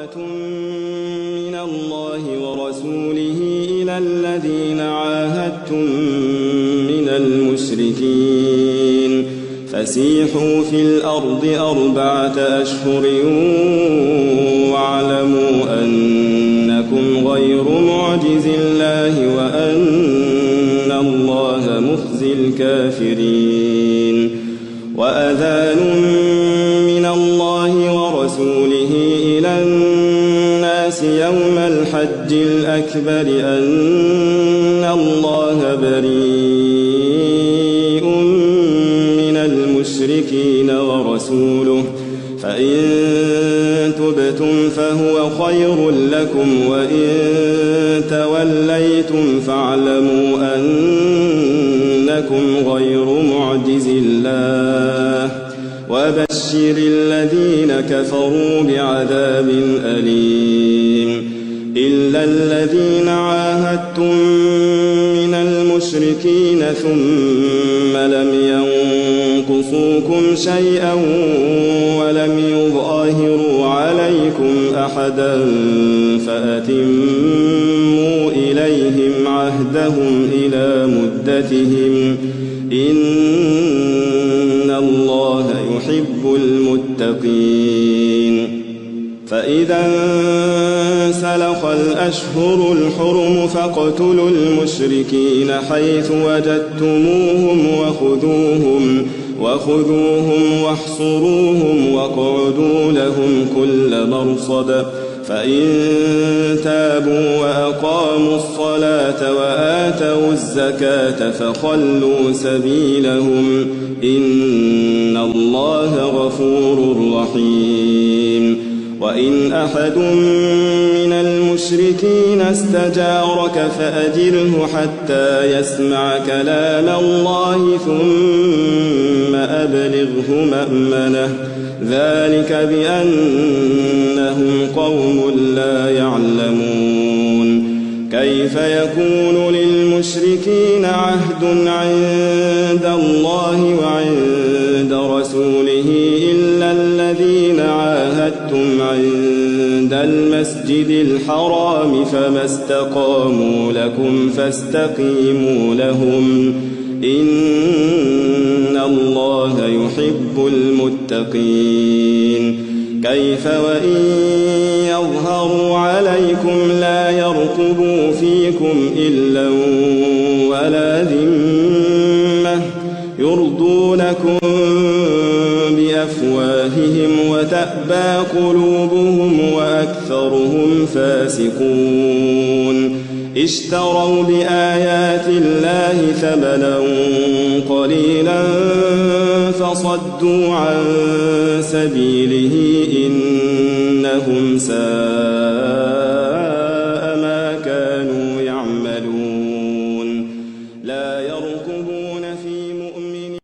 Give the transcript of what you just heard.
براءة من الله ورسوله إلى الذين عاهدتم من المشركين فسيحوا في الأرض 4 أشهر واعلموا أنكم غير معجز الله وأن الله مخزي الكافرين. وأذان من الله ورسوله إلى الناس يوم الحج الأكبر أن الله بريء من المشركين ورسوله فإن تبتم فهو خير لكم وإن توليتم فاعلموا أنكم غير معجز الله وبشر الذين كفروا بعذاب أليم. إلا الذين عاهدتم من المشركين ثم لم ينقصوكم شيئا ولم يظاهروا عليكم أحدا فأتموا إليهم عهدهم إلى مدتهم إن الله يحب المتقين. فإذا انسلخ الأشهر الحرم فاقتلوا المشركين حيث وجدتموهم وخذوهم واحصروهم واقعدوا لهم كل مرصد فإن تابوا وأقاموا الصلاة وآتوا الزكاة فخلوا سبيلهم إن الله غفور رحيم. وإن أحد من المشركين استجارك فأجره حتى يسمع كلام الله ثم أبلغه مأمنه ذلك بأنهم قوم لا يعلمون. كيف يكون للمشركين عهد عند الله وعند رسوله إلا الذين عاهدتم عند المسجد الحرام فما استقاموا لكم فاستقيموا لهم إن الله يحب المتقين. كيف وإن يظهروا عليكم لا يرقبوا فيكم إلا ولا ذمة يرضونكم بأفواههم وتأبى قلوبهم وأكثرهم فاسقون. اشتروا بآيات الله ثمنا قليلا فصدوا عن سبيله إنهم ساء